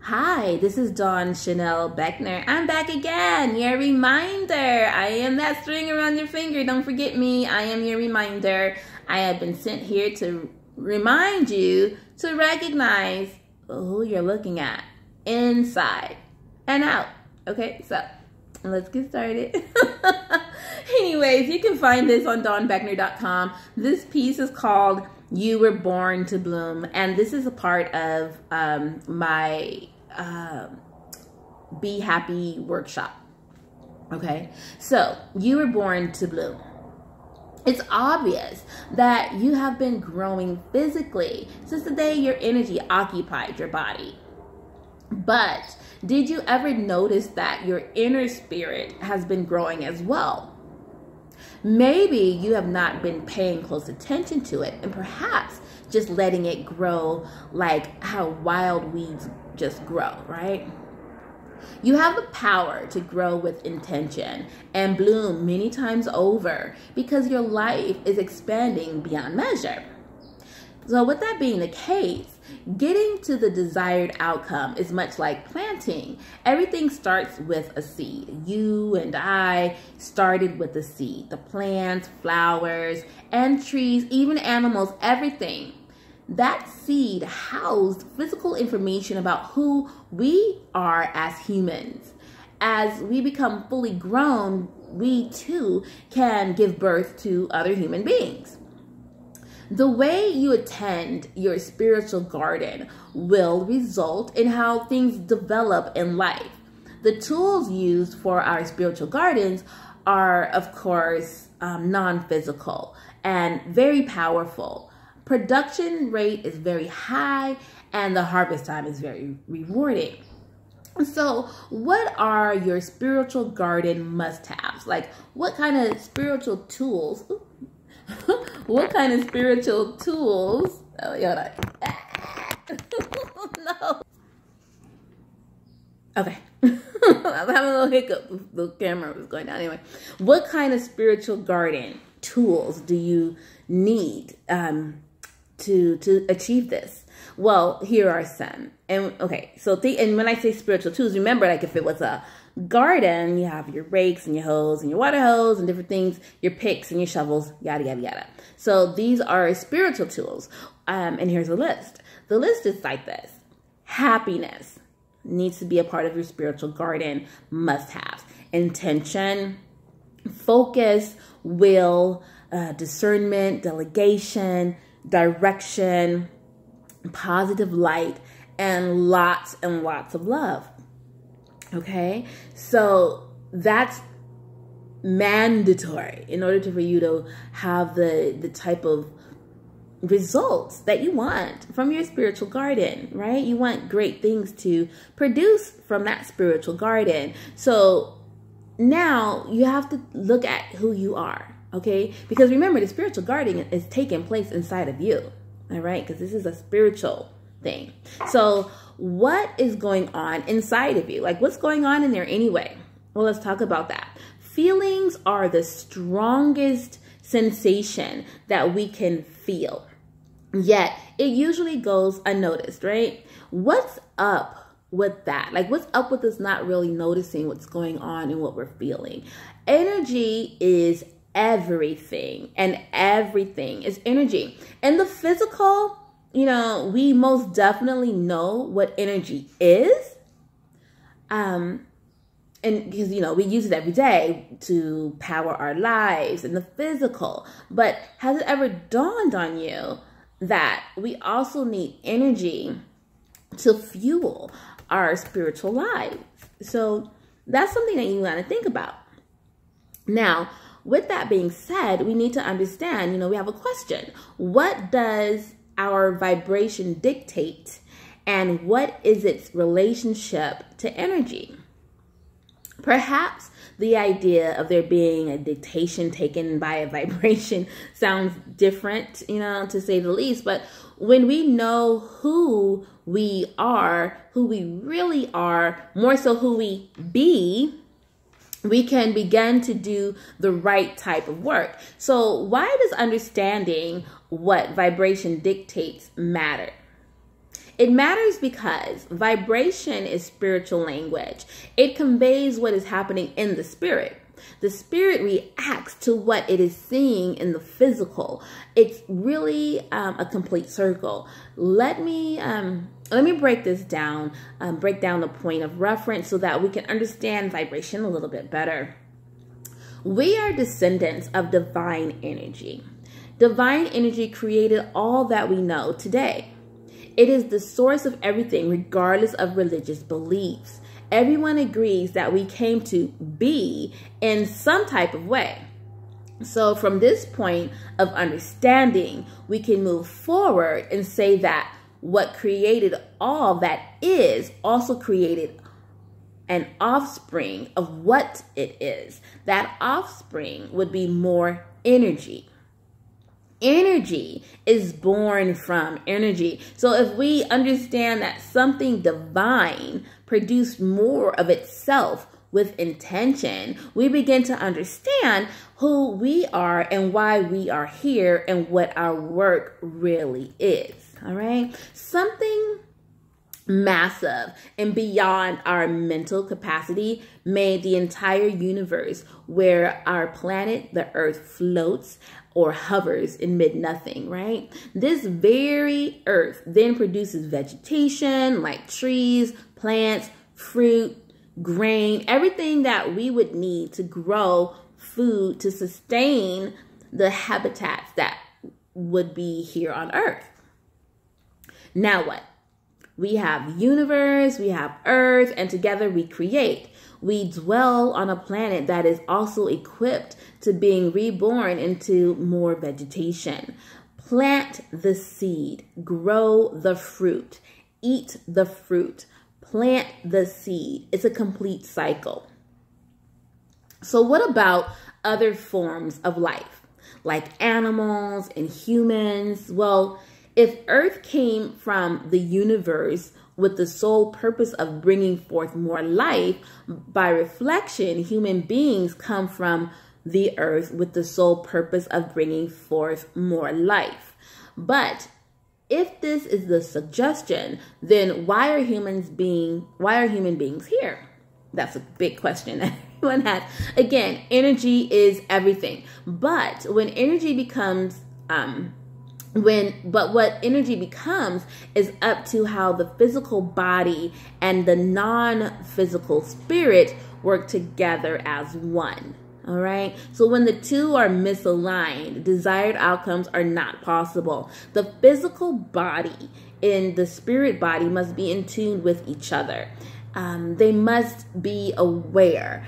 Hi, this is Channell Beckner. I'm back again. Your reminder. I am that string around your finger. Don't forget me. I am your reminder. I have been sent here to remind you to recognize who you're looking at inside and out. Okay, so let's get started. Anyways, you can find this on dawnbeckner.com. This piece is called You Were Born to Bloom, and this is a part of my Be Happy workshop. Okay, so you were born to bloom. It's obvious that you have been growing physically since the day your energy occupied your body. But did you ever notice that your inner spirit has been growing as well? Maybe you have not been paying close attention to it and perhaps just letting it grow like how wild weeds just grow, right? You have the power to grow with intention and bloom many times over because your life is expanding beyond measure. So with that being the case, getting to the desired outcome is much like planting. Everything starts with a seed. You and I started with a seed. The plants, flowers, and trees, even animals, everything. That seed housed physical information about who we are as humans. As we become fully grown, we too can give birth to other human beings. The way you attend your spiritual garden will result in how things develop in life. The tools used for our spiritual gardens are, of course, non-physical and very powerful. Production rate is very high and the harvest time is very rewarding. So what are your spiritual garden must-haves? Like what kind of spiritual tools? What kind of spiritual tools? Oh, no. Okay. I was having a little hiccup. The camera was going down. Anyway, what kind of spiritual garden tools do you need to achieve this? Well, here are some. And okay, so and when I say spiritual tools, remember, like if it was a garden, you have your rakes and your hose and your water hose and different things, your picks and your shovels, yada, yada, yada. So these are spiritual tools. And here's a list. The list is like this. Happiness needs to be a part of your spiritual garden must-haves. Intention, focus, will, discernment, delegation, direction, positive light, and lots of love. Okay, so that's mandatory in order for you to have the type of results that you want from your spiritual garden, right? You want great things to produce from that spiritual garden. So now you have to look at who you are, okay? Because remember, the spiritual garden is taking place inside of you, all right? Because this is a spiritual thing. So what is going on inside of you? Like what's going on in there anyway? Well, let's talk about that. Feelings are the strongest sensation that we can feel. Yet it usually goes unnoticed, right? What's up with that? Like what's up with us not really noticing what's going on and what we're feeling? Energy is everything, and everything is energy. And the physical, you know, we most definitely know what energy is. And because, you know, we use it every day to power our lives and the physical. But has it ever dawned on you that we also need energy to fuel our spiritual lives? So that's something that you want to think about. Now, with that being said, we need to understand, you know, we have a question. What does our vibration dictate, and what is its relationship to energy? Perhaps the idea of there being a dictation taken by a vibration sounds different, you know, to say the least. But when we know who we are, who we really are, more so who we be, we can begin to do the right type of work. So why does understanding what vibration dictates matter? It matters because vibration is spiritual language. It conveys what is happening in the spirit. The spirit reacts to what it is seeing in the physical. It's really a complete circle. Let me break this down, break down the point of reference so that we can understand vibration a little bit better. We are descendants of divine energy. Divine energy created all that we know today. It is the source of everything, regardless of religious beliefs. Everyone agrees that we came to be in some type of way. So from this point of understanding, we can move forward and say that what created all that is also created an offspring of what it is. That offspring would be more energy. Energy is born from energy. So if we understand that something divine produced more of itself with intention, we begin to understand who we are and why we are here and what our work really is. All right. Something massive and beyond our mental capacity made the entire universe, where our planet, the Earth, floats or hovers in mid-nothing, right? This very Earth then produces vegetation like trees, plants, fruit, grain, everything that we would need to grow food to sustain the habitats that would be here on Earth. Now what? We have universe, we have Earth, and together we create. We dwell on a planet that is also equipped to being reborn into more vegetation. Plant the seed, grow the fruit, eat the fruit, plant the seed. It's a complete cycle. So what about other forms of life, like animals and humans? Well, if Earth came from the universe with the sole purpose of bringing forth more life, by reflection, human beings come from the Earth with the sole purpose of bringing forth more life. But if this is the suggestion, then why are human beings here? That's a big question that everyone has. Again, energy is everything. But when energy becomes what energy becomes is up to how the physical body and the non-physical spirit work together as one. All right. So when the two are misaligned, desired outcomes are not possible. The physical body and the spirit body must be in tune with each other. They must be aware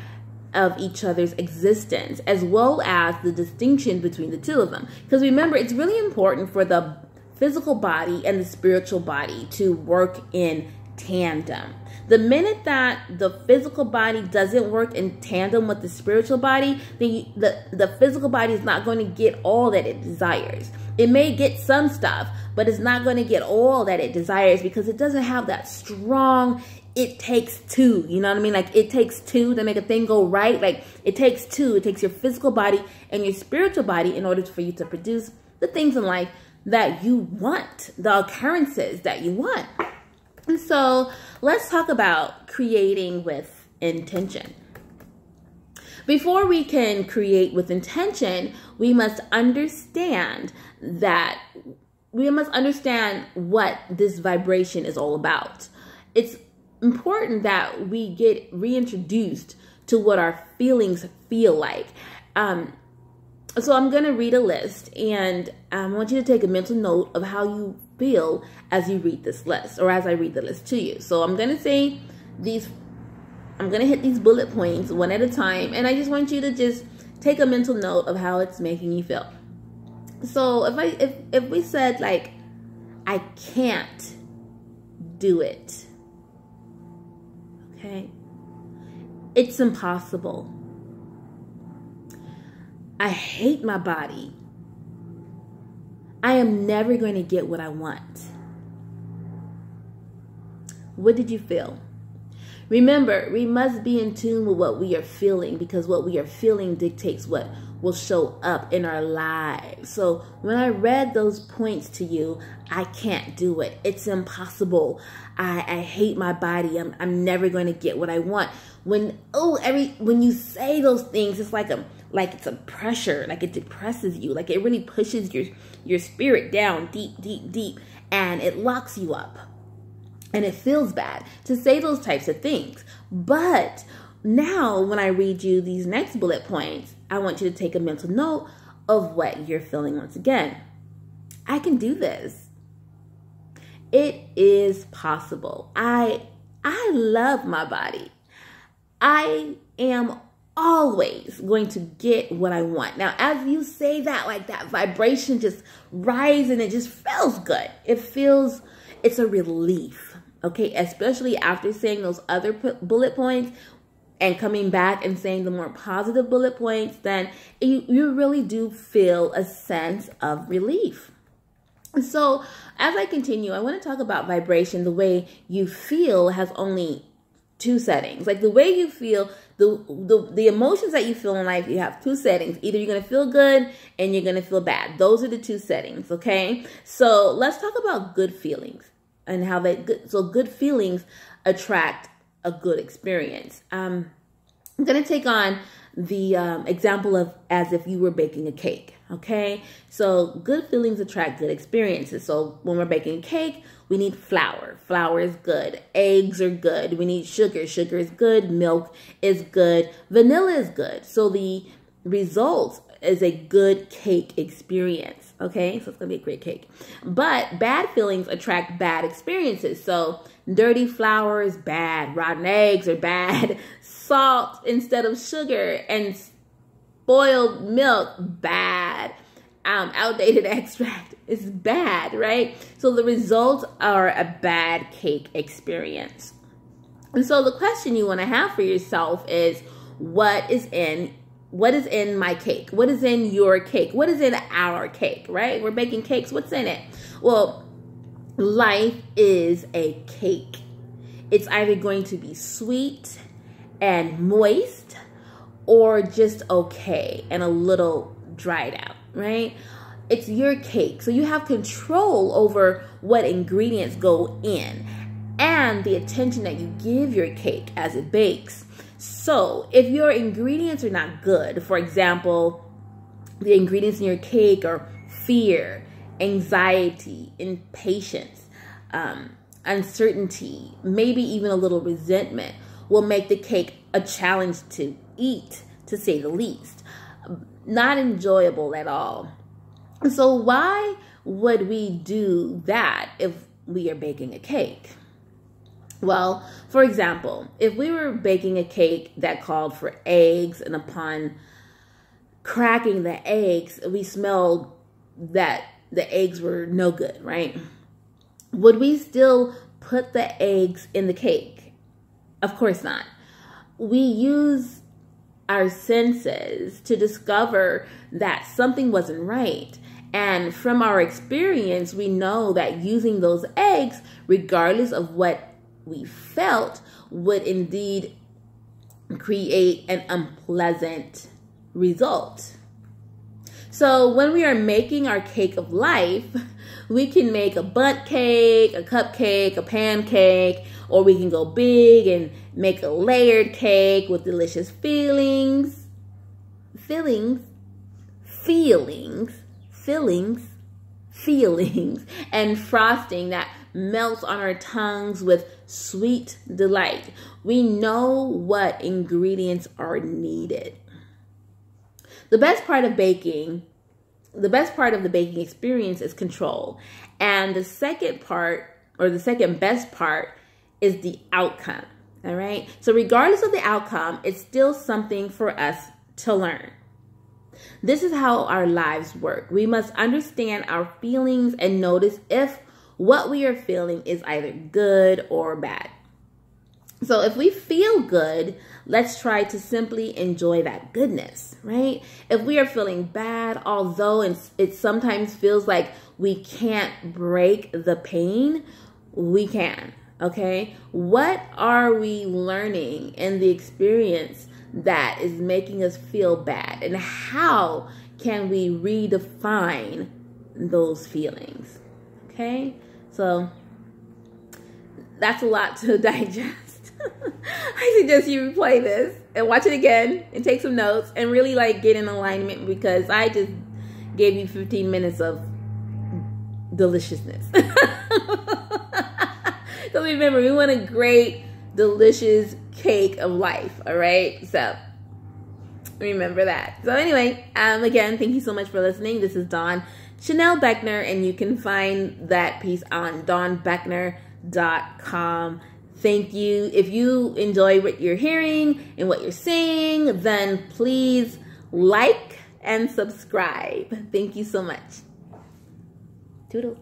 of each other's existence, as well as the distinction between the two of them. Because remember, it's really important for the physical body and the spiritual body to work in tandem. The minute that the physical body doesn't work in tandem with the spiritual body, the physical body is not going to get all that it desires. It may get some stuff, but it's not going to get all that it desires because it doesn't have that strong, it takes two, you know what I mean? Like it takes two to make a thing go right. Like it takes two. It takes your physical body and your spiritual body in order for you to produce the things in life that you want, the occurrences that you want. And so let's talk about creating with intention. Before we can create with intention, we must understand what this vibration is all about. It's important that we get reintroduced to what our feelings feel like. So I'm going to read a list, and I want you to take a mental note of how you feel as you read this list, or as I read the list to you. So I'm going to say I'm going to hit these bullet points one at a time, and I just want you to just take a mental note of how it's making you feel. So if we said like, I can't do it. Okay. It's impossible. I hate my body. I am never going to get what I want. What did you feel? Remember, we must be in tune with what we are feeling, because what we are feeling dictates what will show up in our lives. So when I read those points to you, I can't do it. It's impossible. I hate my body. I'm never going to get what I want. When you say those things, it's like it's a pressure, like it depresses you, like it really pushes your spirit down deep, deep, deep, and it locks you up. And it feels bad to say those types of things. But now when I read you these next bullet points, I want you to take a mental note of what you're feeling once again. I can do this. It is possible. I love my body. I am always going to get what I want. Now, as you say that, like that vibration just rises and it just feels good. It's a relief. Okay, especially after saying those other bullet points and coming back and saying the more positive bullet points, then you really do feel a sense of relief. So as I continue, I want to talk about vibration. The way you feel has only two settings. Like the way you feel, the emotions that you feel in life, you have two settings. Either you're going to feel good and you're going to feel bad. Those are the two settings, okay? So let's talk about good feelings. And how good feelings attract a good experience. I'm going to take on the example of as if you were baking a cake, okay? So good feelings attract good experiences. So when we're baking a cake, we need flour. Flour is good. Eggs are good. We need sugar. Sugar is good. Milk is good. Vanilla is good. So the results is a good cake experience, okay? So it's gonna be a great cake. But bad feelings attract bad experiences. So dirty flour is bad, rotten eggs are bad, salt instead of sugar, and spoiled milk, bad. Outdated extract is bad, right? So the results are a bad cake experience. And so the question you wanna have for yourself is, what is in my cake? What is in your cake? What is in our cake, right? We're baking cakes. What's in it? Well, life is a cake. It's either going to be sweet and moist or just okay and a little dried out, right? It's your cake. So you have control over what ingredients go in and the attention that you give your cake as it bakes. So if your ingredients are not good, for example, the ingredients in your cake are fear, anxiety, impatience, uncertainty, maybe even a little resentment, will make the cake a challenge to eat, to say the least. Not enjoyable at all. So why would we do that if we are baking a cake? Well, for example, if we were baking a cake that called for eggs and upon cracking the eggs, we smelled that the eggs were no good, right? Would we still put the eggs in the cake? Of course not. We use our senses to discover that something wasn't right. And from our experience, we know that using those eggs, regardless of what we felt, would indeed create an unpleasant result. So when we are making our cake of life, we can make a bundt cake, a cupcake, a pancake, or we can go big and make a layered cake with delicious fillings, and frosting that melts on our tongues with sweet delight. We know what ingredients are needed. The best part of the baking experience is control. And the second part, or the second best part, is the outcome. All right. So regardless of the outcome, it's still something for us to learn. This is how our lives work. We must understand our feelings and notice if what we are feeling is either good or bad. So if we feel good, let's try to simply enjoy that goodness, right? If we are feeling bad, although it sometimes feels like we can't break the pain, we can, okay? What are we learning in the experience that is making us feel bad? And how can we redefine those feelings? Okay, so that's a lot to digest. I suggest you replay this and watch it again and take some notes and really like get in alignment, because I just gave you 15 minutes of deliciousness. So remember, we want a great, delicious cake of life, all right? So remember that. So anyway, again, thank you so much for listening. This is Dawn Channell Beckner, and you can find that piece on dawnbeckner.com. Thank you. If you enjoy what you're hearing and what you're seeing, then please like and subscribe. Thank you so much. Toodles.